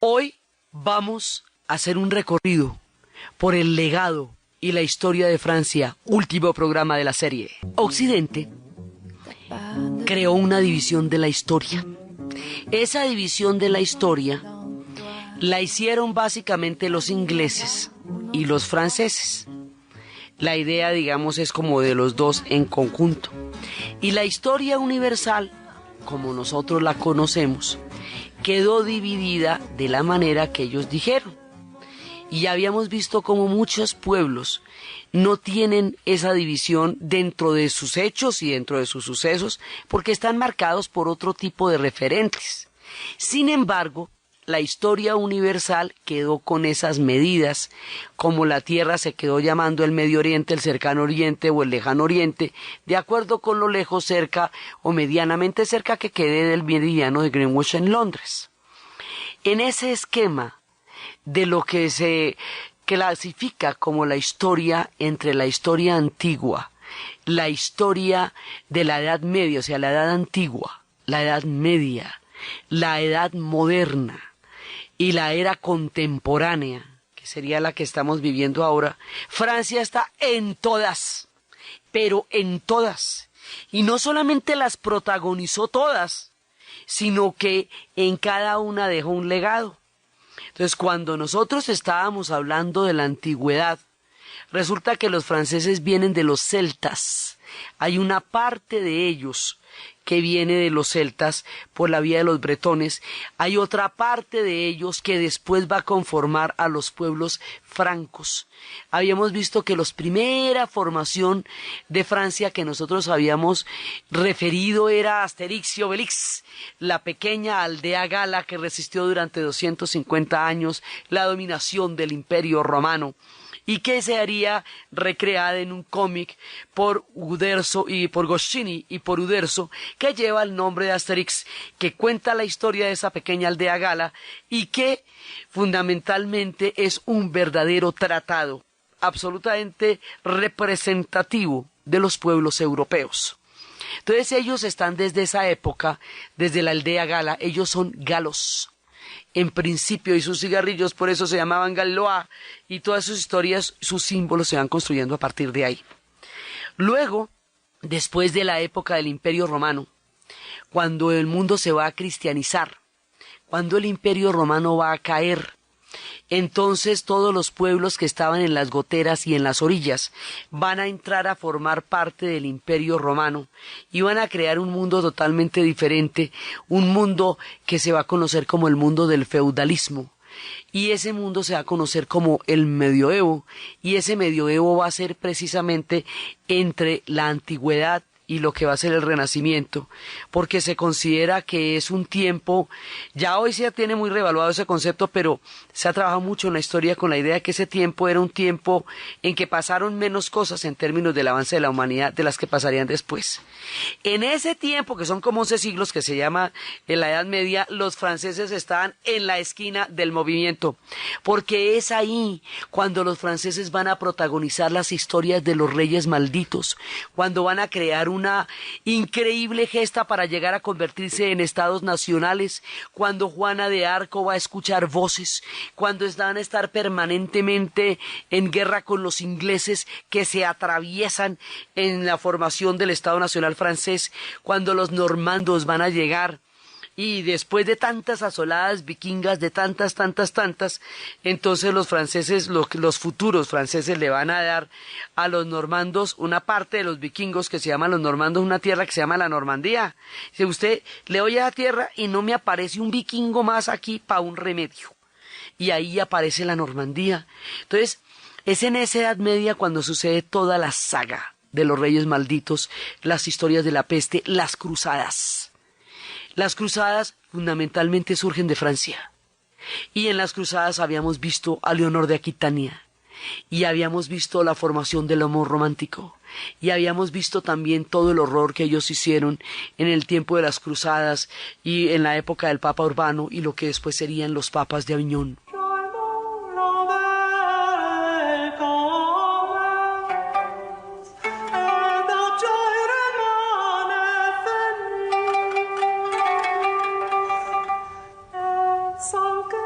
Hoy vamos a hacer un recorrido por el legado y la historia de Francia, último programa de la serie. Occidente creó una división de la historia. Esa división de la historia la hicieron básicamente los ingleses y los franceses. La idea, digamos, es como de los dos en conjunto. Y la historia universal, como nosotros la conocemos, quedó dividida de la manera que ellos dijeron. Y ya habíamos visto como muchos pueblos no tienen esa división dentro de sus hechos y dentro de sus sucesos, porque están marcados por otro tipo de referentes. Sin embargo, la historia universal quedó con esas medidas, como la Tierra se quedó llamando el Medio Oriente, el Cercano Oriente o el Lejano Oriente, de acuerdo con lo lejos, cerca o medianamente cerca que quede del meridiano de Greenwich en Londres. En ese esquema de lo que se clasifica como la historia entre la historia antigua, la historia de la Edad Media, o sea, la Edad Antigua, la Edad Media, la Edad Moderna y la era contemporánea, que sería la que estamos viviendo ahora, Francia está en todas, pero en todas. Y no solamente las protagonizó todas, sino que en cada una dejó un legado. Entonces, cuando nosotros estábamos hablando de la antigüedad, resulta que los franceses vienen de los celtas. Hay una parte de ellos que viene de los celtas por la vía de los bretones. Hay otra parte de ellos que después va a conformar a los pueblos francos. Habíamos visto que la primera formación de Francia que nosotros habíamos referido era Asterix y Obelix, la pequeña aldea gala que resistió durante 250 años la dominación del Imperio Romano, y que se haría recreada en un cómic por Uderzo y por Goscinny y por Uderzo, que lleva el nombre de Asterix, que cuenta la historia de esa pequeña aldea gala y que fundamentalmente es un verdadero tratado absolutamente representativo de los pueblos europeos. Entonces ellos están desde esa época, desde la aldea gala, ellos son galos. En principio, y sus cigarrillos por eso se llamaban Galois, y todas sus historias, sus símbolos se van construyendo a partir de ahí. Luego, después de la época del Imperio Romano, cuando el mundo se va a cristianizar, cuando el Imperio Romano va a caer, entonces todos los pueblos que estaban en las goteras y en las orillas van a entrar a formar parte del Imperio Romano y van a crear un mundo totalmente diferente, un mundo que se va a conocer como el mundo del feudalismo. Y ese mundo se va a conocer como el medioevo, y ese medioevo va a ser precisamente entre la antigüedad y lo que va a ser el Renacimiento, porque se considera que es un tiempo, ya hoy se tiene muy revaluado ese concepto, pero se ha trabajado mucho en la historia con la idea de que ese tiempo era un tiempo en que pasaron menos cosas en términos del avance de la humanidad de las que pasarían después. En ese tiempo, que son como 11 siglos, que se llama en la Edad Media, los franceses estaban en la esquina del movimiento, porque es ahí cuando los franceses van a protagonizar las historias de los reyes malditos, cuando van a crear una increíble gesta para llegar a convertirse en estados nacionales, cuando Juana de Arco va a escuchar voces, cuando van a estar permanentemente en guerra con los ingleses que se atraviesan en la formación del Estado Nacional francés, cuando los normandos van a llegar. Y después de tantas asoladas vikingas, de tantas, entonces los franceses, los futuros franceses le van a dar a los normandos una parte de los vikingos que se llaman los normandos, una tierra que se llama la Normandía. Si usted le oye a la tierra y no me aparece un vikingo más aquí para un remedio. Y ahí aparece la Normandía. Entonces, es en esa Edad Media cuando sucede toda la saga de los reyes malditos, las historias de la peste, las cruzadas. Las cruzadas fundamentalmente surgen de Francia, y en las cruzadas habíamos visto a Leonor de Aquitania, y habíamos visto la formación del amor romántico, y habíamos visto también todo el horror que ellos hicieron en el tiempo de las cruzadas y en la época del Papa Urbano y lo que después serían los papas de Aviñón. Sans que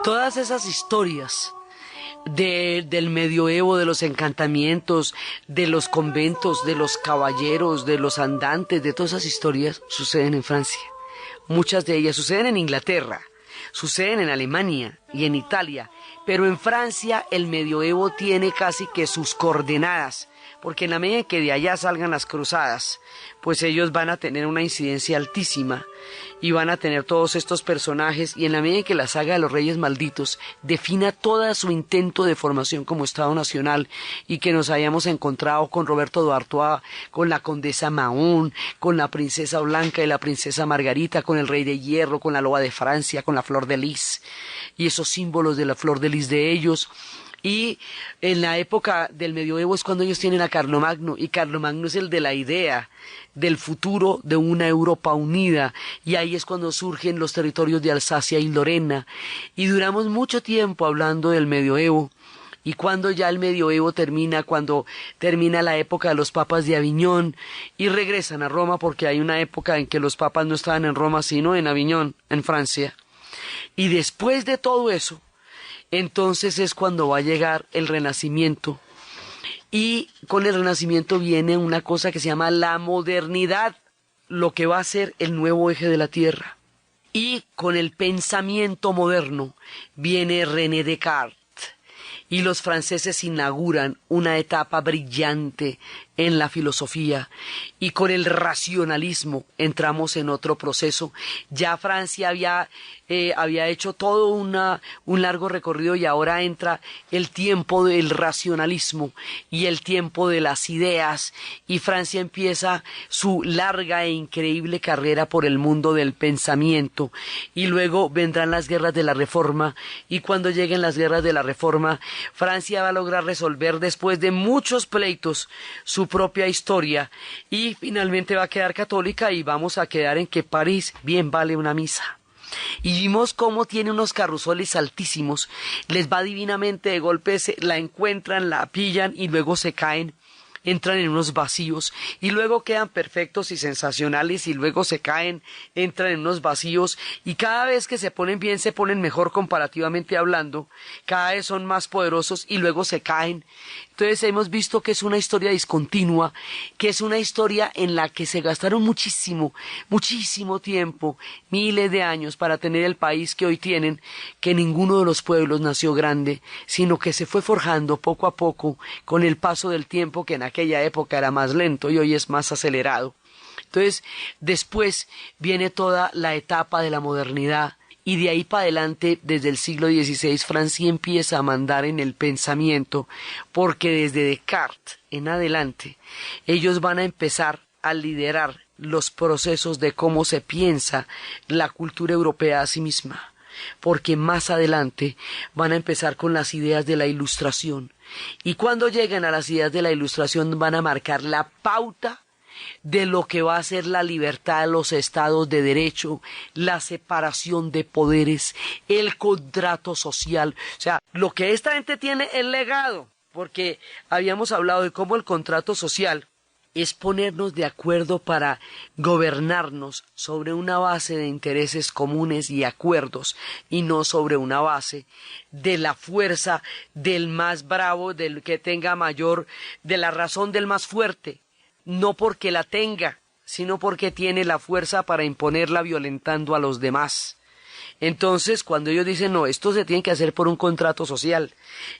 Todas esas historias del medioevo, de los encantamientos, de los conventos, de los caballeros, de los andantes, de todas esas historias suceden en Francia. Muchas de ellas suceden en Inglaterra, suceden en Alemania y en Italia, pero en Francia el medioevo tiene casi que sus coordenadas, porque en la medida que de allá salgan las cruzadas, pues ellos van a tener una incidencia altísima y van a tener todos estos personajes, y en la medida que la saga de los Reyes Malditos defina todo su intento de formación como Estado Nacional, y que nos hayamos encontrado con Roberto d'Artois, con la condesa Mahón, con la princesa Blanca y la princesa Margarita, con el rey de hierro, con la loba de Francia, con la flor de lis, y esos símbolos de la flor de lis de ellos. Y en la época del medioevo es cuando ellos tienen a Carlomagno, y Carlomagno es el de la idea del futuro de una Europa unida, y ahí es cuando surgen los territorios de Alsacia y Lorena, y duramos mucho tiempo hablando del medioevo. Y cuando ya el medioevo termina, cuando termina la época de los papas de Aviñón y regresan a Roma, porque hay una época en que los papas no estaban en Roma sino en Aviñón, en Francia, y después de todo eso, entonces es cuando va a llegar el Renacimiento, y con el Renacimiento viene una cosa que se llama la modernidad, lo que va a ser el nuevo eje de la Tierra. Y con el pensamiento moderno viene René Descartes, y los franceses inauguran una etapa brillante en la filosofía, y con el racionalismo entramos en otro proceso. Ya Francia había hecho todo un largo recorrido, y ahora entra el tiempo del racionalismo y el tiempo de las ideas, y Francia empieza su larga e increíble carrera por el mundo del pensamiento, y luego vendrán las guerras de la Reforma, y cuando lleguen las guerras de la Reforma, Francia va a lograr resolver, después de muchos pleitos, su propia historia, y finalmente va a quedar católica, y vamos a quedar en que París bien vale una misa. Y vimos cómo tiene unos carrusoles altísimos, les va divinamente, de golpe la encuentran, la pillan y luego se caen, entran en unos vacíos, y luego quedan perfectos y sensacionales, y luego se caen, entran en unos vacíos, y cada vez que se ponen bien, se ponen mejor comparativamente hablando, cada vez son más poderosos, y luego se caen. Entonces hemos visto que es una historia discontinua, que es una historia en la que se gastaron muchísimo tiempo, miles de años, para tener el país que hoy tienen, que ninguno de los pueblos nació grande, sino que se fue forjando poco a poco con el paso del tiempo, que en aquella época era más lento y hoy es más acelerado. Entonces, después viene toda la etapa de la modernidad, y de ahí para adelante, desde el siglo XVI, Francia empieza a mandar en el pensamiento, porque desde Descartes en adelante, ellos van a empezar a liderar los procesos de cómo se piensa la cultura europea a sí misma, porque más adelante van a empezar con las ideas de la Ilustración, y cuando lleguen a las ideas de la Ilustración van a marcar la pauta de lo que va a ser la libertad, los estados de derecho, la separación de poderes, el contrato social. O sea, lo que esta gente tiene es legado, porque habíamos hablado de cómo el contrato social es ponernos de acuerdo para gobernarnos sobre una base de intereses comunes y acuerdos, y no sobre una base de la fuerza del más bravo, del que tenga mayor, de la razón del más fuerte. No porque la tenga, sino porque tiene la fuerza para imponerla violentando a los demás. Entonces, cuando ellos dicen, no, esto se tiene que hacer por un contrato social,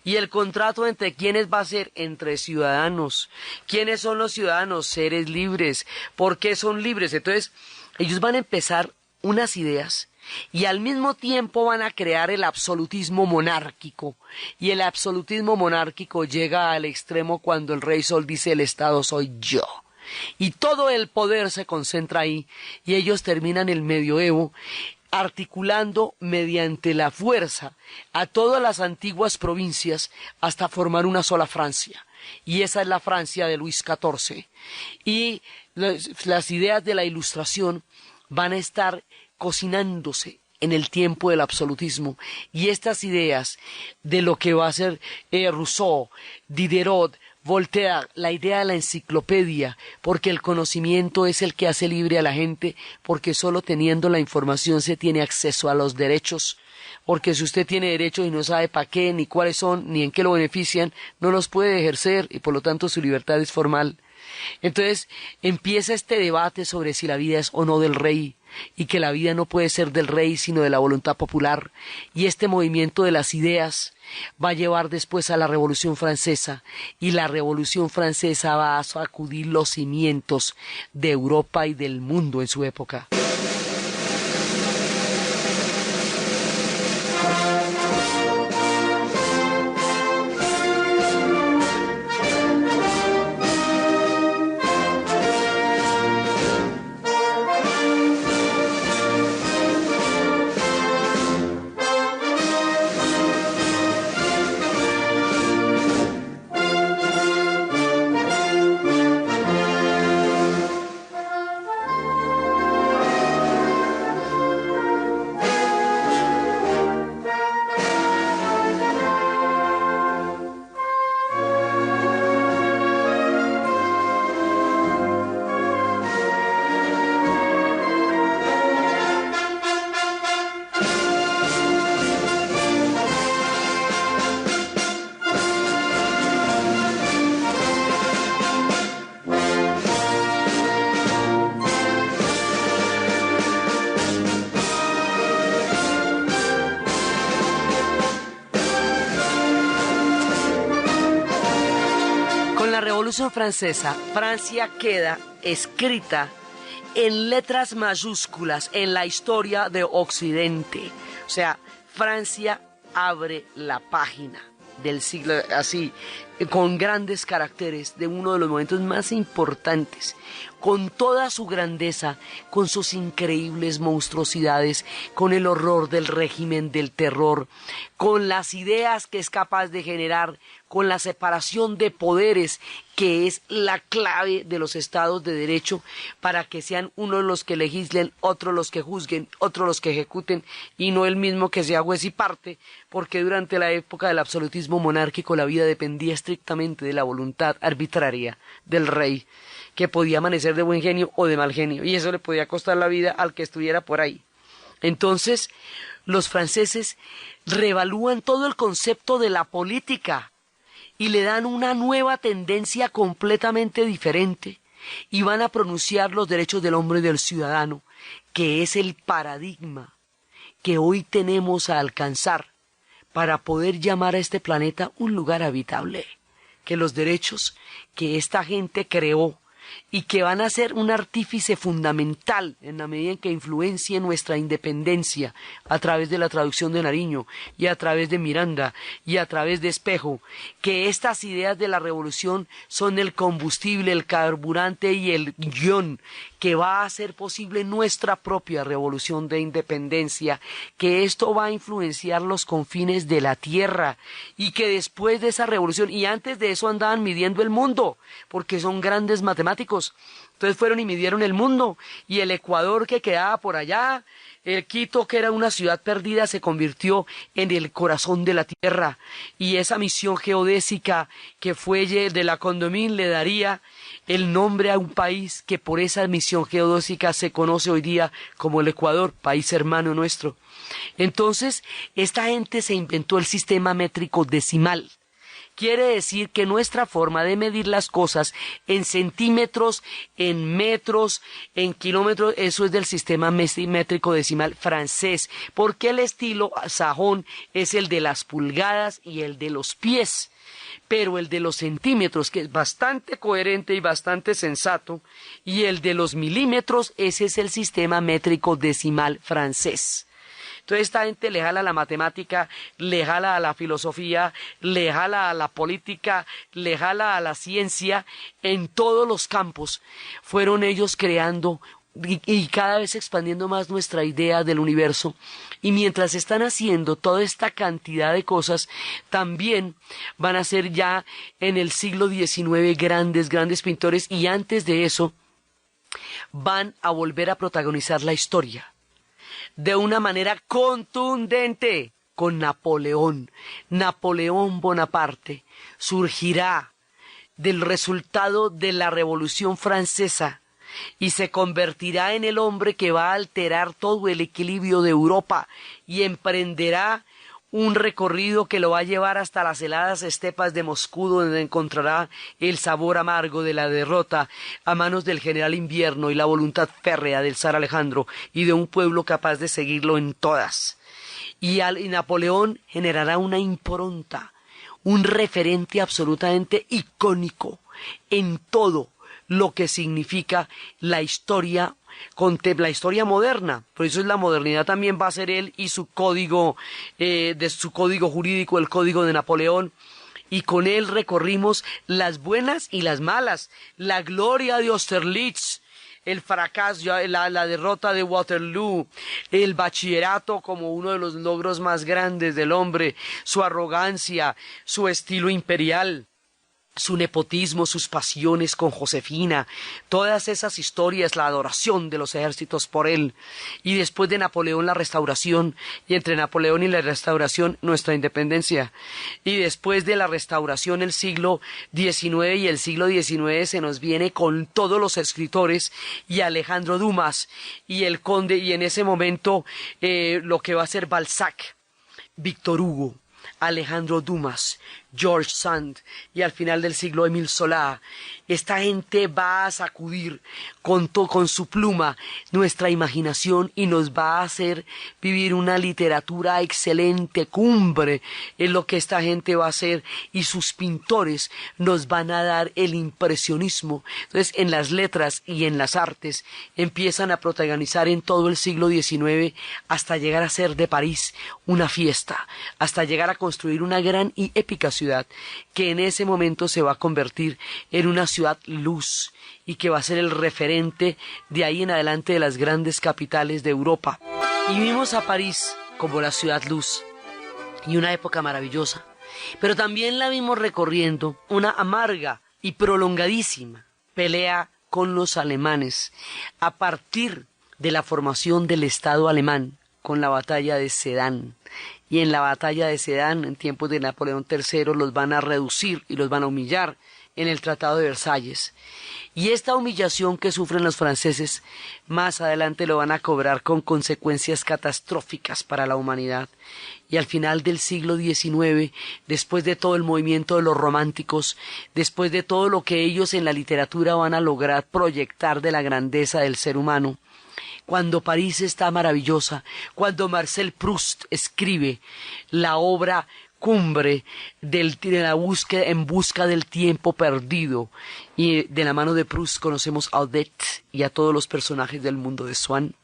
y el contrato entre quiénes va a ser, entre ciudadanos. ¿Quiénes son los ciudadanos? Seres libres. ¿Por qué son libres? Entonces, ellos van a empezar unas ideas, y al mismo tiempo van a crear el absolutismo monárquico, y el absolutismo monárquico llega al extremo cuando el Rey Sol dice: el Estado soy yo, y todo el poder se concentra ahí, y ellos terminan el medioevo articulando mediante la fuerza a todas las antiguas provincias hasta formar una sola Francia, y esa es la Francia de Luis XIV, y las ideas de la Ilustración van a estar cocinándose en el tiempo del absolutismo, y estas ideas de lo que va a ser Rousseau, Diderot, Voltaire, la idea de la enciclopedia, porque el conocimiento es el que hace libre a la gente, porque solo teniendo la información se tiene acceso a los derechos, porque si usted tiene derechos y no sabe para qué, ni cuáles son, ni en qué lo benefician, no los puede ejercer y por lo tanto su libertad es formal. Entonces empieza este debate sobre si la vida es o no del rey, y que la vida no puede ser del rey sino de la voluntad popular, y este movimiento de las ideas va a llevar después a la Revolución Francesa, y la Revolución Francesa va a sacudir los cimientos de Europa y del mundo en su época. Revolución Francesa, Francia queda escrita en letras mayúsculas en la historia de Occidente. O sea, Francia abre la página del siglo, así, con grandes caracteres, de uno de los momentos más importantes, con toda su grandeza, con sus increíbles monstruosidades, con el horror del régimen del terror, con las ideas que es capaz de generar, con la separación de poderes, que es la clave de los estados de derecho, para que sean unos los que legislen, otros los que juzguen, otros los que ejecuten, y no el mismo que sea juez y parte, porque durante la época del absolutismo monárquico la vida dependía estrictamente de la voluntad arbitraria del rey, que podía amanecer de buen genio o de mal genio, y eso le podía costar la vida al que estuviera por ahí. Entonces, los franceses reevalúan todo el concepto de la política y le dan una nueva tendencia completamente diferente, y van a pronunciar los derechos del hombre y del ciudadano, que es el paradigma que hoy tenemos a alcanzar para poder llamar a este planeta un lugar habitable, que los derechos que esta gente creó y que van a ser un artífice fundamental en la medida en que influencie nuestra independencia a través de la traducción de Nariño y a través de Miranda y a través de Espejo, que estas ideas de la revolución son el combustible, el carburante y el guión que va a hacer posible nuestra propia revolución de independencia, que esto va a influenciar los confines de la tierra, y que después de esa revolución, y antes de eso andaban midiendo el mundo, porque son grandes matemáticos, entonces fueron y midieron el mundo, y el Ecuador que quedaba por allá, el Quito, que era una ciudad perdida, se convirtió en el corazón de la tierra, y esa misión geodésica que fue de la Condamine le daría el nombre a un país que por esa misión geodésica se conoce hoy día como el Ecuador, país hermano nuestro. Entonces, esta gente se inventó el sistema métrico decimal. Quiere decir que nuestra forma de medir las cosas en centímetros, en metros, en kilómetros, eso es del sistema métrico decimal francés, porque el estilo sajón es el de las pulgadas y el de los pies, pero el de los centímetros, que es bastante coherente y bastante sensato, y el de los milímetros, ese es el sistema métrico decimal francés. Entonces esta gente le jala a la matemática, le jala a la filosofía, le jala a la política, le jala a la ciencia, en todos los campos. Fueron ellos creando y cada vez expandiendo más nuestra idea del universo. Y mientras están haciendo toda esta cantidad de cosas, también van a ser ya en el siglo XIX grandes pintores, y antes de eso van a volver a protagonizar la historia de una manera contundente con Napoleón. Napoleón Bonaparte surgirá del resultado de la Revolución Francesa y se convertirá en el hombre que va a alterar todo el equilibrio de Europa y emprenderá un recorrido que lo va a llevar hasta las heladas estepas de Moscú, donde encontrará el sabor amargo de la derrota a manos del general Invierno y la voluntad férrea del zar Alejandro y de un pueblo capaz de seguirlo en todas. Y Napoleón generará una impronta, un referente absolutamente icónico en todo lo que significa la historia moderna. Por eso es la modernidad, también va a ser él y su código, de su código jurídico, el código de Napoleón, y con él recorrimos las buenas y las malas, la gloria de Austerlitz, el fracaso, la derrota de Waterloo, el bachillerato como uno de los logros más grandes del hombre, su arrogancia, su estilo imperial, su nepotismo, sus pasiones con Josefina, todas esas historias, la adoración de los ejércitos por él, y después de Napoleón la restauración, y entre Napoleón y la restauración nuestra independencia, y después de la restauración el siglo XIX, y el siglo XIX se nos viene con todos los escritores, y Alejandro Dumas, y el conde, y en ese momento lo que va a ser Balzac, Víctor Hugo, Alejandro Dumas, George Sand y al final del siglo Émile Zola. Esta gente va a sacudir con su pluma nuestra imaginación y nos va a hacer vivir una literatura excelente, cumbre en lo que esta gente va a hacer, y sus pintores nos van a dar el impresionismo. Entonces, en las letras y en las artes empiezan a protagonizar en todo el siglo XIX hasta llegar a ser de París una fiesta, hasta llegar a construir una gran y épica ciudad que en ese momento se va a convertir en una ciudad luz y que va a ser el referente de ahí en adelante de las grandes capitales de Europa. Y vimos a París como la ciudad luz y una época maravillosa, pero también la vimos recorriendo una amarga y prolongadísima pelea con los alemanes a partir de la formación del Estado alemán con la batalla de Sedán. Y en la batalla de Sedán, en tiempos de Napoleón III, los van a reducir y los van a humillar en el Tratado de Versalles. Y esta humillación que sufren los franceses, más adelante lo van a cobrar con consecuencias catastróficas para la humanidad. Y al final del siglo XIX, después de todo el movimiento de los románticos, después de todo lo que ellos en la literatura van a lograr proyectar de la grandeza del ser humano, cuando París está maravillosa, cuando Marcel Proust escribe la obra cumbre de la búsqueda, en busca del tiempo perdido, y de la mano de Proust conocemos a Odette y a todos los personajes del mundo de Swann.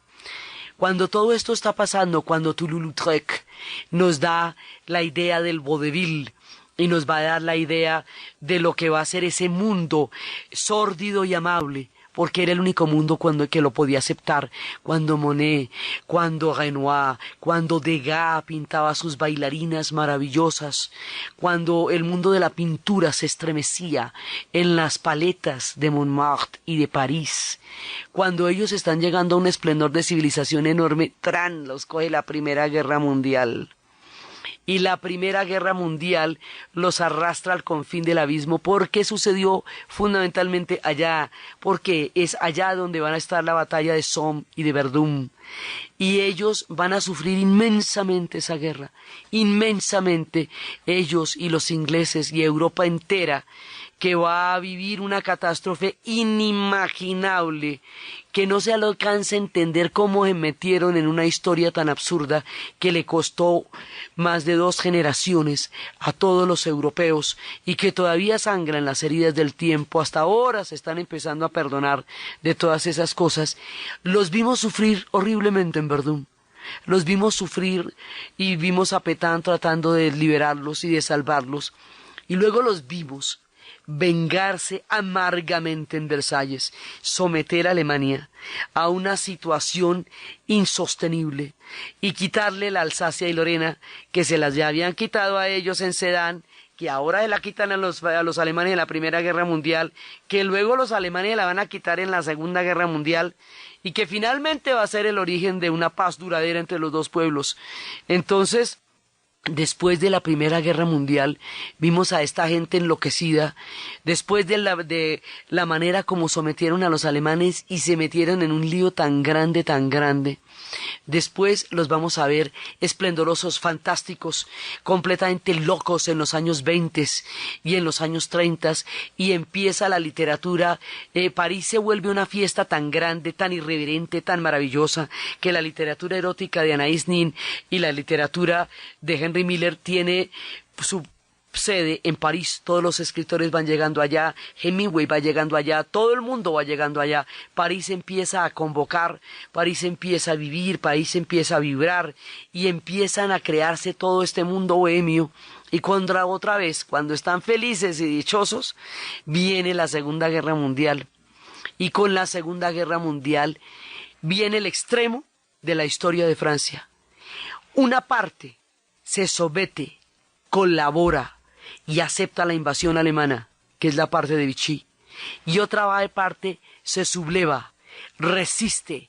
Cuando todo esto está pasando, cuando Toulouse-Lautrec nos da la idea del vodevil y nos va a dar la idea de lo que va a ser ese mundo sórdido y amable, porque era el único mundo que lo podía aceptar, cuando Monet, cuando Renoir, cuando Degas pintaba sus bailarinas maravillosas, cuando el mundo de la pintura se estremecía en las paletas de Montmartre y de París, cuando ellos están llegando a un esplendor de civilización enorme, los coge la Primera Guerra Mundial. Y la Primera Guerra Mundial los arrastra al confín del abismo. ¿Por qué sucedió fundamentalmente allá? Porque es allá donde van a estar la batalla de Somme y de Verdún. Y ellos van a sufrir inmensamente esa guerra, inmensamente ellos y los ingleses y Europa entera, que va a vivir una catástrofe inimaginable, que no se alcanza a entender cómo se metieron en una historia tan absurda que le costó más de 2 generaciones a todos los europeos y que todavía sangran las heridas del tiempo. Hasta ahora se están empezando a perdonar de todas esas cosas. Los vimos sufrir horriblemente en Verdún. Los vimos sufrir y vimos a Pétain tratando de liberarlos y de salvarlos. Y luego los vimos vengarse amargamente en Versalles, someter a Alemania a una situación insostenible y quitarle la Alsacia y Lorena, que se las ya habían quitado a ellos en Sedán, que ahora se la quitan a los alemanes en la Primera Guerra Mundial, que luego los alemanes la van a quitar en la Segunda Guerra Mundial, y que finalmente va a ser el origen de una paz duradera entre los dos pueblos. Entonces, Después de la Primera Guerra Mundial, vimos a esta gente enloquecida, después de la manera como sometieron a los alemanes y se metieron en un lío tan grande. Después los vamos a ver esplendorosos, fantásticos, completamente locos en los años 20 y en los años 30, y empieza la literatura. París se vuelve una fiesta tan grande, tan irreverente, tan maravillosa, que la literatura erótica de Anais Nin y la literatura de Henry Miller tiene su sede en París. Todos los escritores van llegando allá, Hemingway va llegando allá, todo el mundo va llegando allá. París empieza a convocar, París empieza a vivir, París empieza a vibrar y empiezan a crearse todo este mundo bohemio. Y otra vez, cuando están felices y dichosos, viene la Segunda Guerra Mundial. Y con la Segunda Guerra Mundial viene el extremo de la historia de Francia. Una parte se somete, colabora y acepta la invasión alemana, que es la parte de Vichy, y otra parte se subleva, resiste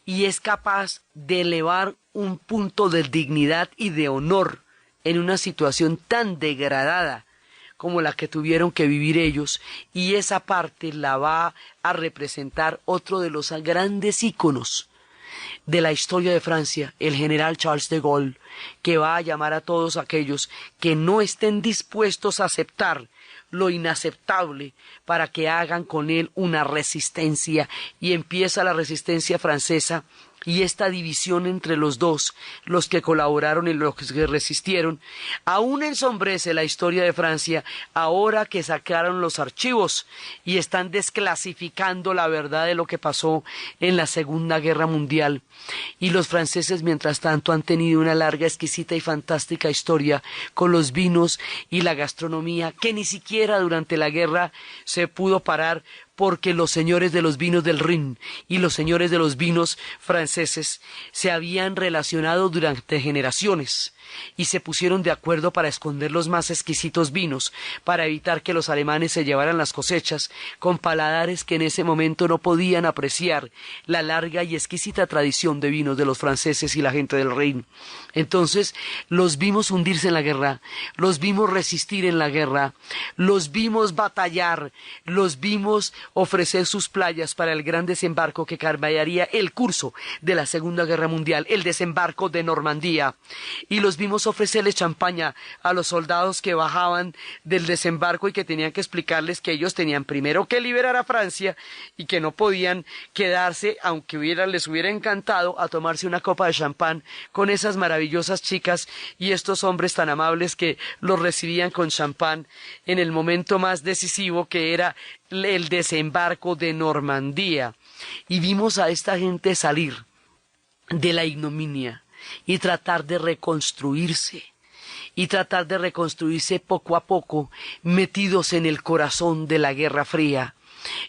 y es capaz de elevar un punto de dignidad y de honor en una situación tan degradada como la que tuvieron que vivir ellos, y esa parte la va a representar otro de los grandes íconos de la historia de Francia, el general Charles de Gaulle, que va a llamar a todos aquellos que no estén dispuestos a aceptar lo inaceptable para que hagan con él una resistencia, y empieza la resistencia francesa. Y esta división entre los dos, los que colaboraron y los que resistieron, aún ensombrece la historia de Francia ahora que sacaron los archivos y están desclasificando la verdad de lo que pasó en la Segunda Guerra Mundial. Y los franceses, mientras tanto, han tenido una larga, exquisita y fantástica historia con los vinos y la gastronomía, que ni siquiera durante la guerra se pudo parar, porque los señores de los vinos del Rin y los señores de los vinos franceses se habían relacionado durante generaciones y se pusieron de acuerdo para esconder los más exquisitos vinos, para evitar que los alemanes se llevaran las cosechas con paladares que en ese momento no podían apreciar la larga y exquisita tradición de vinos de los franceses y la gente del Rin. Entonces los vimos hundirse en la guerra, los vimos resistir en la guerra, los vimos batallar, los vimos ofrecer sus playas para el gran desembarco que cambiaría el curso de la Segunda Guerra Mundial, el desembarco de Normandía, y los vimos ofrecerle champaña a los soldados que bajaban del desembarco y que tenían que explicarles que ellos tenían primero que liberar a Francia y que no podían quedarse, aunque les hubiera encantado, a tomarse una copa de champán con esas maravillosas chicas y estos hombres tan amables que los recibían con champán en el momento más decisivo, que era el desembarco de Normandía. Y vimos a esta gente salir de la ignominia y tratar de reconstruirse, poco a poco, metidos en el corazón de la Guerra Fría.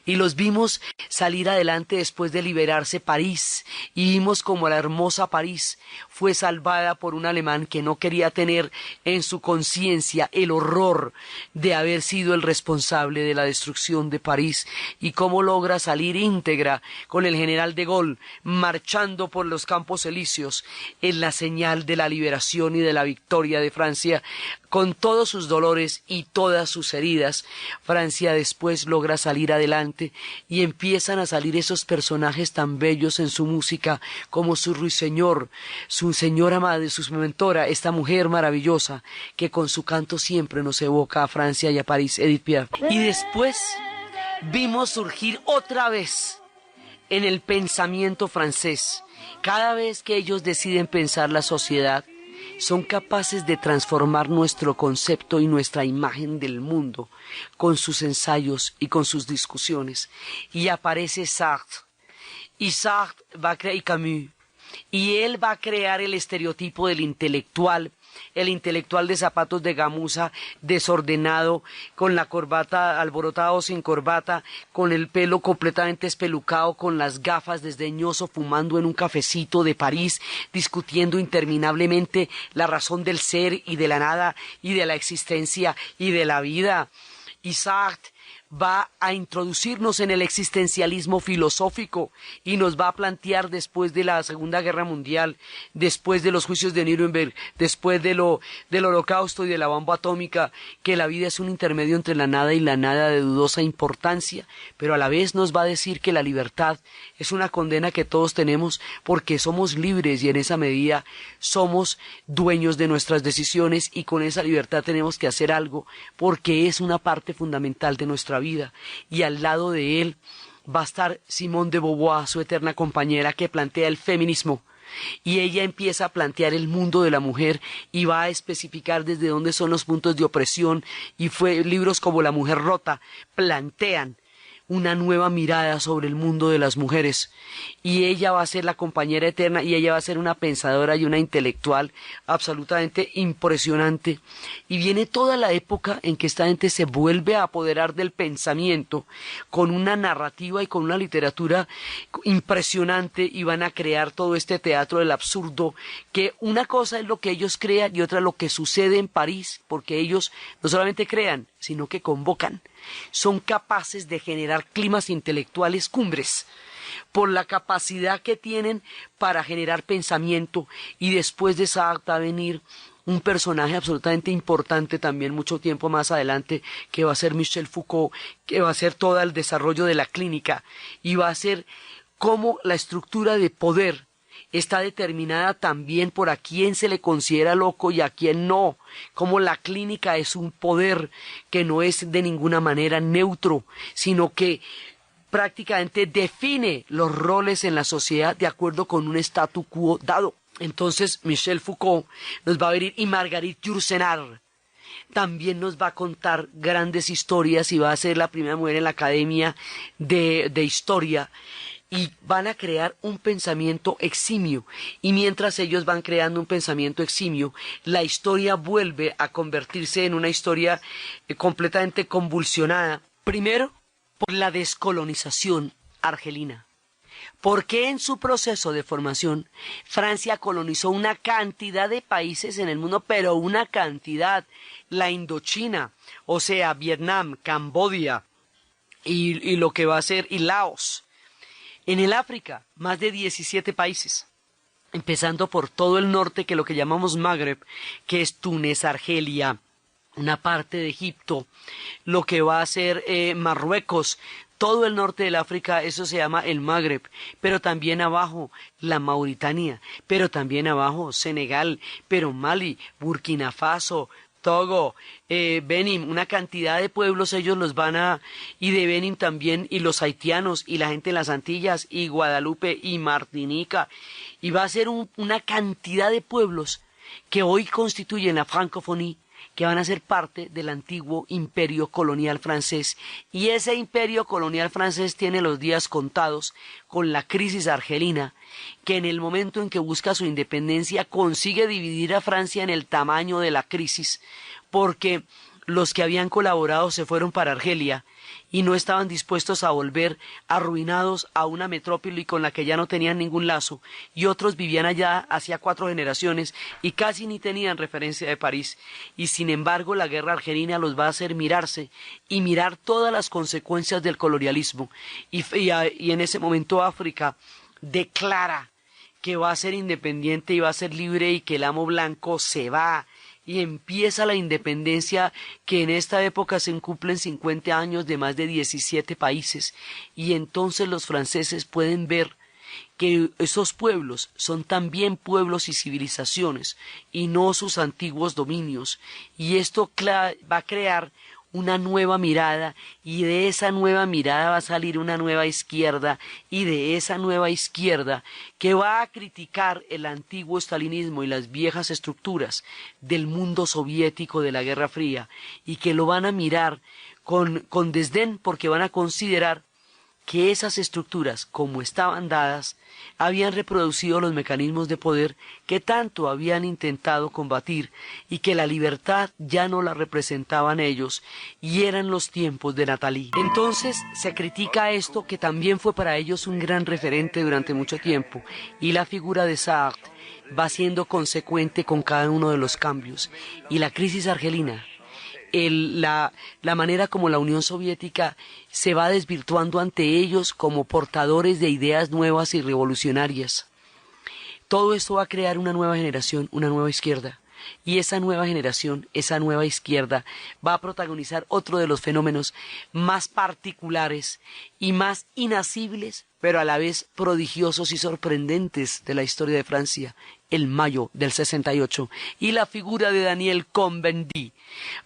Y los vimos salir adelante después de liberarse París, y vimos como la hermosa París fue salvada por un alemán que no quería tener en su conciencia el horror de haber sido el responsable de la destrucción de París, y cómo logra salir íntegra con el general de Gaulle marchando por los Campos Elíseos en la señal de la liberación y de la victoria de Francia. Con todos sus dolores y todas sus heridas, Francia después logra salir adelante y empiezan a salir esos personajes tan bellos en su música como su ruiseñor, su señora madre, su mentora, esta mujer maravillosa que con su canto siempre nos evoca a Francia y a París, Edith Piaf. Y después vimos surgir otra vez en el pensamiento francés, cada vez que ellos deciden pensar la sociedad, son capaces de transformar nuestro concepto y nuestra imagen del mundo con sus ensayos y con sus discusiones. Y aparece Sartre, y Sartre va a crear, y Camus, y él va a crear el estereotipo del intelectual, el intelectual de zapatos de gamuza, desordenado, con la corbata alborotado sin corbata, con el pelo completamente espelucado, con las gafas, desdeñoso, fumando en un cafecito de París, discutiendo interminablemente la razón del ser y de la nada y de la existencia y de la vida. Y Sartre va a introducirnos en el existencialismo filosófico y nos va a plantear después de la Segunda Guerra Mundial, después de los juicios de Nuremberg, después del Holocausto y de la bomba atómica, que la vida es un intermedio entre la nada y la nada de dudosa importancia, pero a la vez nos va a decir que la libertad es una condena que todos tenemos porque somos libres y en esa medida somos dueños de nuestras decisiones y con esa libertad tenemos que hacer algo porque es una parte fundamental de nuestra vida. Y al lado de él va a estar Simone de Beauvoir, su eterna compañera, que plantea el feminismo. Y ella empieza a plantear el mundo de la mujer y va a especificar desde dónde son los puntos de opresión, y libros como La mujer rota plantean una nueva mirada sobre el mundo de las mujeres, y ella va a ser la compañera eterna y ella va a ser una pensadora y una intelectual absolutamente impresionante. Y viene toda la época en que esta gente se vuelve a apoderar del pensamiento con una narrativa y con una literatura impresionante, y van a crear todo este teatro del absurdo, que una cosa es lo que ellos crean y otra lo que sucede en París, porque ellos no solamente crean, sino que convocan. Son capaces de generar climas intelectuales cumbres por la capacidad que tienen para generar pensamiento, y después de Sartre va a venir un personaje absolutamente importante también mucho tiempo más adelante, que va a ser Michel Foucault, que va a ser todo el desarrollo de la clínica y va a ser cómo la estructura de poder está determinada también por a quién se le considera loco y a quién no, como la clínica es un poder que no es de ninguna manera neutro, sino que prácticamente define los roles en la sociedad de acuerdo con un statu quo dado. Entonces Michel Foucault nos va a venir, y Marguerite Yourcenar también nos va a contar grandes historias y va a ser la primera mujer en la Academia de Historia. Y van a crear un pensamiento eximio, y mientras ellos van creando un pensamiento eximio, la historia vuelve a convertirse en una historia completamente convulsionada. Primero, por la descolonización argelina. Porque en su proceso de formación, Francia colonizó una cantidad de países en el mundo, pero una cantidad, la Indochina, o sea, Vietnam, Camboya, y lo que va a ser, y Laos. En el África, más de 17 países, empezando por todo el norte, que es lo que llamamos Magreb, que es Túnez, Argelia, una parte de Egipto, lo que va a ser Marruecos, todo el norte del África, eso se llama el Magreb, pero también abajo la Mauritania, pero también abajo Senegal, pero Mali, Burkina Faso, Togo, Benin, una cantidad de pueblos ellos los van a, y de Benin también, y los haitianos, y la gente en las Antillas, y Guadalupe, y Martinica, y va a ser una cantidad de pueblos que hoy constituyen la francofonía, que van a ser parte del antiguo imperio colonial francés, y ese imperio colonial francés tiene los días contados con la crisis argelina, que en el momento en que busca su independencia consigue dividir a Francia en el tamaño de la crisis, porque los que habían colaborado se fueron para Argelia y no estaban dispuestos a volver arruinados a una metrópoli con la que ya no tenían ningún lazo, y otros vivían allá hacía 4 generaciones y casi ni tenían referencia de París, y sin embargo la guerra argelina los va a hacer mirarse y mirar todas las consecuencias del colonialismo, y en ese momento África declara que va a ser independiente y va a ser libre, y que el amo blanco se va, y empieza la independencia, que en esta época se cumplen 50 años de más de 17 países, y entonces los franceses pueden ver que esos pueblos son también pueblos y civilizaciones, y no sus antiguos dominios, y esto va a crear una nueva mirada, y de esa nueva mirada va a salir una nueva izquierda, y de esa nueva izquierda que va a criticar el antiguo estalinismo y las viejas estructuras del mundo soviético de la Guerra Fría, y que lo van a mirar con desdén, porque van a considerar que esas estructuras, como estaban dadas, habían reproducido los mecanismos de poder que tanto habían intentado combatir, y que la libertad ya no la representaban ellos, y eran los tiempos de Nathalie. Entonces se critica esto, que también fue para ellos un gran referente durante mucho tiempo, y la figura de Sartre va siendo consecuente con cada uno de los cambios, y la crisis argelina la manera como la Unión Soviética se va desvirtuando ante ellos como portadores de ideas nuevas y revolucionarias. Todo esto va a crear una nueva generación, una nueva izquierda. Y esa nueva generación, esa nueva izquierda, va a protagonizar otro de los fenómenos más particulares y más inasibles, pero a la vez prodigiosos y sorprendentes de la historia de Francia, el mayo del 68. Y la figura de Daniel Cohn-Bendit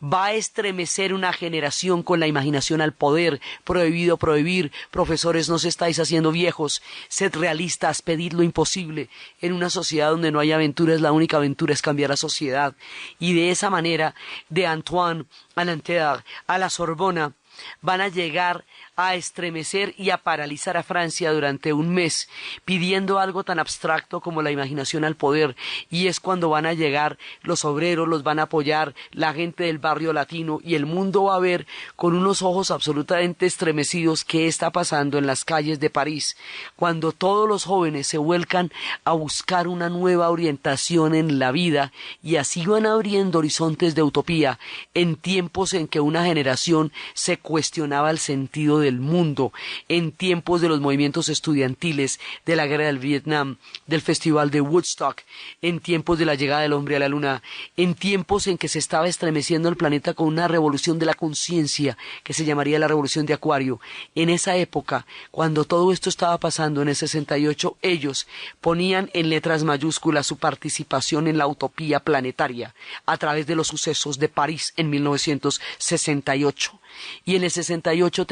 va a estremecer una generación con la imaginación al poder. Prohibido prohibir, profesores, no os estáis haciendo viejos, sed realistas, pedid lo imposible. En una sociedad donde no hay aventuras, la única aventura es cambiar la sociedad. Y de esa manera, de Antoine a Nanterre a la Sorbona, van a llegar a estremecer y a paralizar a Francia durante un mes, pidiendo algo tan abstracto como la imaginación al poder, y es cuando van a llegar los obreros, los van a apoyar, la gente del barrio latino, y el mundo va a ver con unos ojos absolutamente estremecidos qué está pasando en las calles de París, cuando todos los jóvenes se vuelcan a buscar una nueva orientación en la vida, y así van abriendo horizontes de utopía, en tiempos en que una generación se cuestionaba el sentido del mundo, en tiempos de los movimientos estudiantiles, de la guerra del Vietnam, del festival de Woodstock, en tiempos de la llegada del hombre a la luna, en tiempos en que se estaba estremeciendo el planeta con una revolución de la conciencia que se llamaría la revolución de Acuario. En esa época, cuando todo esto estaba pasando en el 68, ellos ponían en letras mayúsculas su participación en la utopía planetaria a través de los sucesos de París en 1968. Y en el 68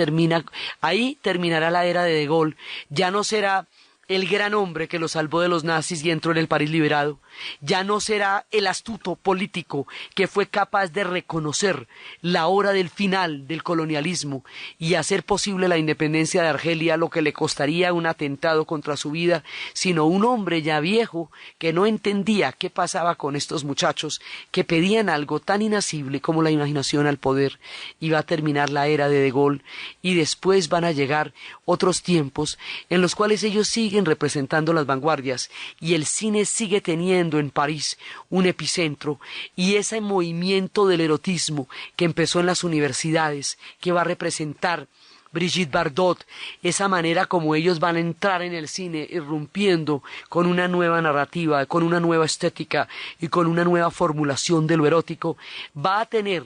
ahí terminará la era de Gaulle. Ya no será el gran hombre que lo salvó de los nazis y entró en el París liberado. Ya no será el astuto político que fue capaz de reconocer la hora del final del colonialismo y hacer posible la independencia de Argelia, lo que le costaría un atentado contra su vida, sino un hombre ya viejo que no entendía qué pasaba con estos muchachos que pedían algo tan inasible como la imaginación al poder. Y va a terminar la era de Gaulle, y después van a llegar otros tiempos en los cuales ellos siguen representando las vanguardias, y el cine sigue teniendo en París un epicentro, y ese movimiento del erotismo que empezó en las universidades, que va a representar Brigitte Bardot, esa manera como ellos van a entrar en el cine irrumpiendo con una nueva narrativa, con una nueva estética y con una nueva formulación de lo erótico, va a tener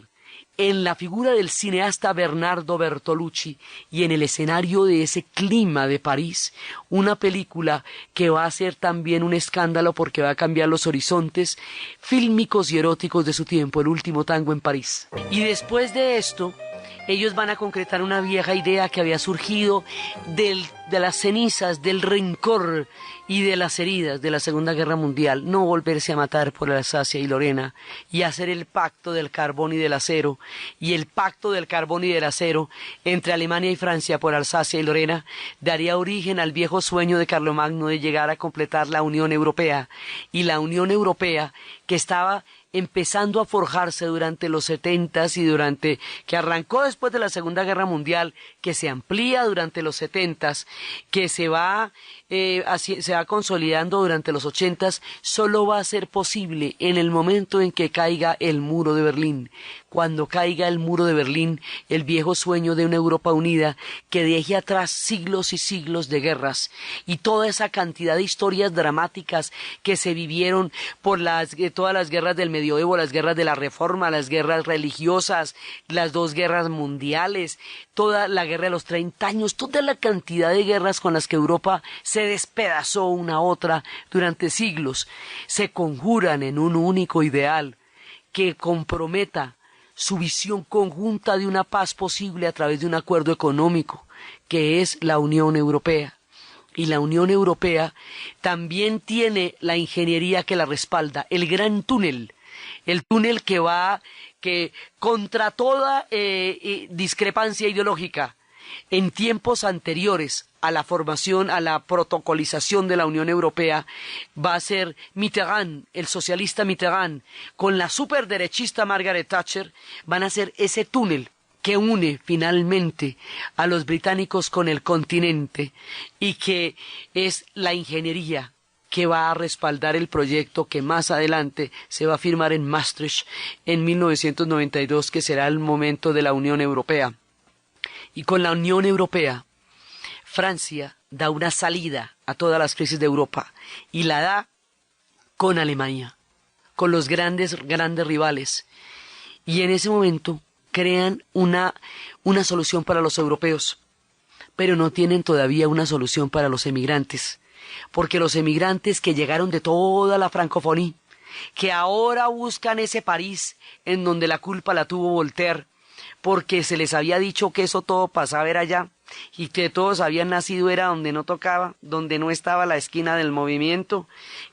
en la figura del cineasta Bernardo Bertolucci y en el escenario de ese clima de París, una película que va a ser también un escándalo porque va a cambiar los horizontes fílmicos y eróticos de su tiempo, El último tango en París. Y después de esto, ellos van a concretar una vieja idea que había surgido de las cenizas, del rencor y de las heridas de la Segunda Guerra Mundial, no volverse a matar por Alsacia y Lorena, y hacer el pacto del carbón y del acero, y el pacto del carbón y del acero entre Alemania y Francia por Alsacia y Lorena daría origen al viejo sueño de Carlomagno de llegar a completar la Unión Europea, y la Unión Europea que estaba empezando a forjarse durante los 70s y que arrancó después de la Segunda Guerra Mundial, que se amplía durante los 70s, que se va consolidando durante los 80s, solo va a ser posible en el momento en que caiga el muro de Berlín. Cuando caiga el muro de Berlín, el viejo sueño de una Europa unida que deje atrás siglos y siglos de guerras y toda esa cantidad de historias dramáticas que se vivieron por todas las guerras del medioevo, las guerras de la Reforma, las guerras religiosas, las dos guerras mundiales, toda la guerra de los 30 años, toda la cantidad de guerras con las que Europa se despedazó una a otra durante siglos, se conjuran en un único ideal que comprometa su visión conjunta de una paz posible a través de un acuerdo económico, que es la Unión Europea. Y la Unión Europea también tiene la ingeniería que la respalda, el gran túnel, el túnel que contra toda discrepancia ideológica, en tiempos anteriores a la formación, a la protocolización de la Unión Europea, va a ser Mitterrand, el socialista Mitterrand, con la superderechista Margaret Thatcher, van a ser ese túnel que une finalmente a los británicos con el continente y que es la ingeniería que va a respaldar el proyecto que más adelante se va a firmar en Maastricht en 1992, que será el momento de la Unión Europea. Y con la Unión Europea, Francia da una salida a todas las crisis de Europa y la da con Alemania, con los grandes rivales. Y en ese momento crean una solución para los europeos, pero no tienen todavía una solución para los emigrantes, porque los emigrantes que llegaron de toda la francofonía, que ahora buscan ese París en donde la culpa la tuvo Voltaire, porque se les había dicho que eso todo pasaba era allá, y que todos habían nacido era donde no tocaba, donde no estaba la esquina del movimiento.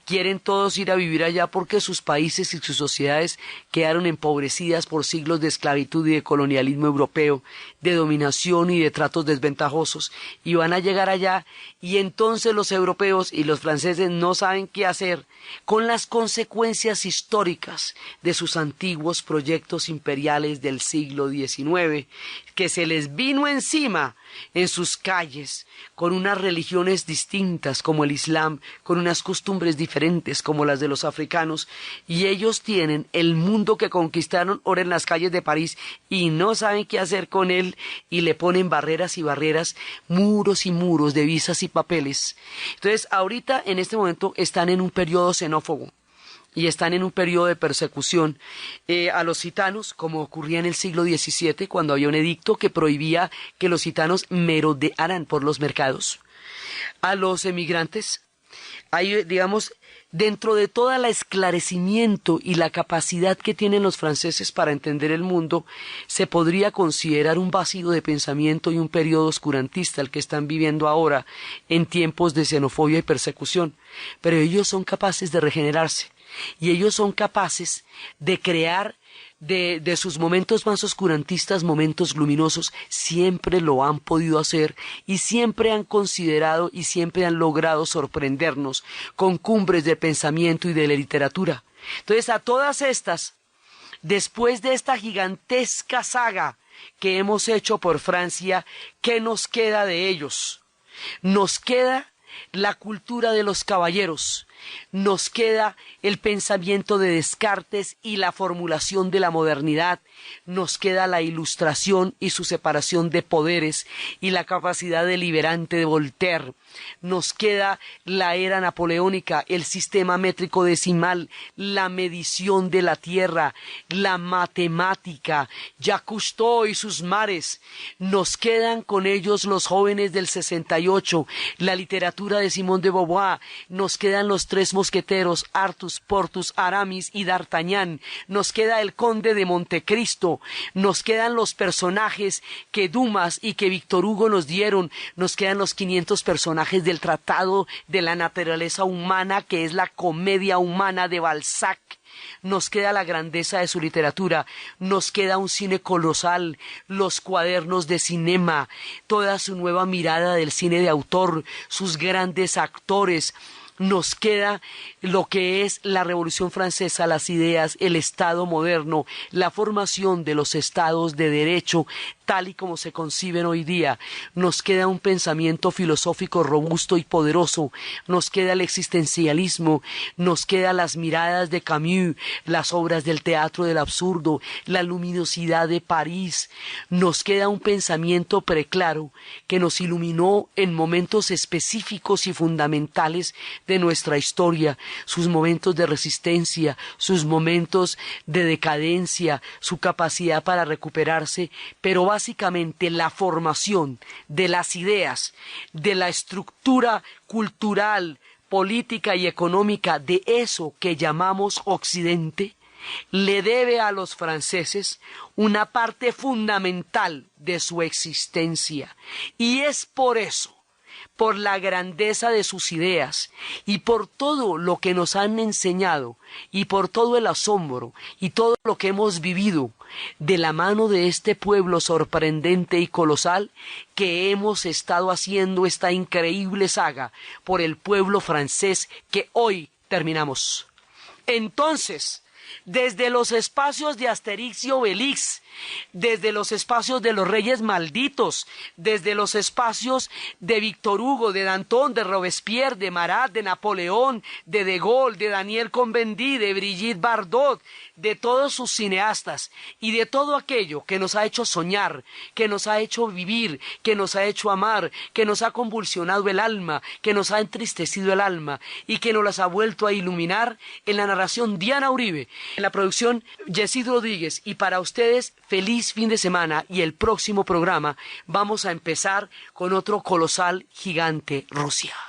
Quieren todos ir a vivir allá porque sus países y sus sociedades quedaron empobrecidas por siglos de esclavitud y de colonialismo europeo, de dominación y de tratos desventajosos, y van a llegar allá, y entonces los europeos y los franceses no saben qué hacer con las consecuencias históricas de sus antiguos proyectos imperiales del siglo XIX, que se les vino encima en sus calles, con unas religiones distintas como el Islam, con unas costumbres diferentes como las de los africanos, y ellos tienen el mundo que conquistaron ahora en las calles de París y no saben qué hacer con él, y le ponen barreras y barreras, muros y muros de visas y papeles. Entonces ahorita en este momento están en un periodo xenófobo y están en un periodo de persecución a los gitanos, como ocurría en el siglo XVII, cuando había un edicto que prohibía que los gitanos merodearan por los mercados. A los emigrantes, hay, digamos, dentro de todo el esclarecimiento y la capacidad que tienen los franceses para entender el mundo, se podría considerar un vacío de pensamiento y un periodo oscurantista el que están viviendo ahora en tiempos de xenofobia y persecución, pero ellos son capaces de regenerarse. Y ellos son capaces de crear de sus momentos más oscurantistas momentos luminosos. Siempre lo han podido hacer y siempre han considerado y siempre han logrado sorprendernos con cumbres de pensamiento y de la literatura. Entonces, a todas estas, después de esta gigantesca saga que hemos hecho por Francia, ¿qué nos queda de ellos? Nos queda la cultura de los caballeros, nos queda el pensamiento de Descartes y la formulación de la modernidad, nos queda la Ilustración y su separación de poderes y la capacidad deliberante de Voltaire, nos queda la era napoleónica, el sistema métrico decimal, la medición de la tierra, la matemática, Jacques Cousteau y sus mares, nos quedan con ellos los jóvenes del 68, la literatura de Simone de Beauvoir, nos quedan los tres mosqueteros, Artus, Porthos, Aramis y D'Artagnan, nos queda el conde de Montecristo, nos quedan los personajes que Dumas y que Víctor Hugo nos dieron, nos quedan los 500 personajes del Tratado de la Naturaleza Humana, que es la comedia humana de Balzac. Nos queda la grandeza de su literatura, nos queda un cine colosal, los cuadernos de cinema, toda su nueva mirada del cine de autor, sus grandes actores. Nos queda lo que es la Revolución Francesa, las ideas, el Estado moderno, la formación de los estados de derecho, tal y como se conciben hoy día. Nos queda un pensamiento filosófico robusto y poderoso, nos queda el existencialismo, nos quedan las miradas de Camus, las obras del teatro del absurdo, la luminosidad de París, nos queda un pensamiento preclaro que nos iluminó en momentos específicos y fundamentales de nuestra historia, sus momentos de resistencia, sus momentos de decadencia, su capacidad para recuperarse, pero básicamente la formación de las ideas, de la estructura cultural, política y económica de eso que llamamos Occidente, le debe a los franceses una parte fundamental de su existencia. Y es por eso, por la grandeza de sus ideas y por todo lo que nos han enseñado y por todo el asombro y todo lo que hemos vivido de la mano de este pueblo sorprendente y colosal, que hemos estado haciendo esta increíble saga por el pueblo francés que hoy terminamos. Entonces, desde los espacios de Asterix y Obelix, desde los espacios de los Reyes Malditos, desde los espacios de Víctor Hugo, de Danton, de Robespierre, de Marat, de Napoleón, de Gaulle, de Daniel Cohn-Bendit, de Brigitte Bardot, de todos sus cineastas y de todo aquello que nos ha hecho soñar, que nos ha hecho vivir, que nos ha hecho amar, que nos ha convulsionado el alma, que nos ha entristecido el alma y que nos las ha vuelto a iluminar. En la narración Diana Uribe, en la producción Yesid Rodríguez, y para ustedes feliz fin de semana. Y el próximo programa vamos a empezar con otro colosal gigante, Rusia.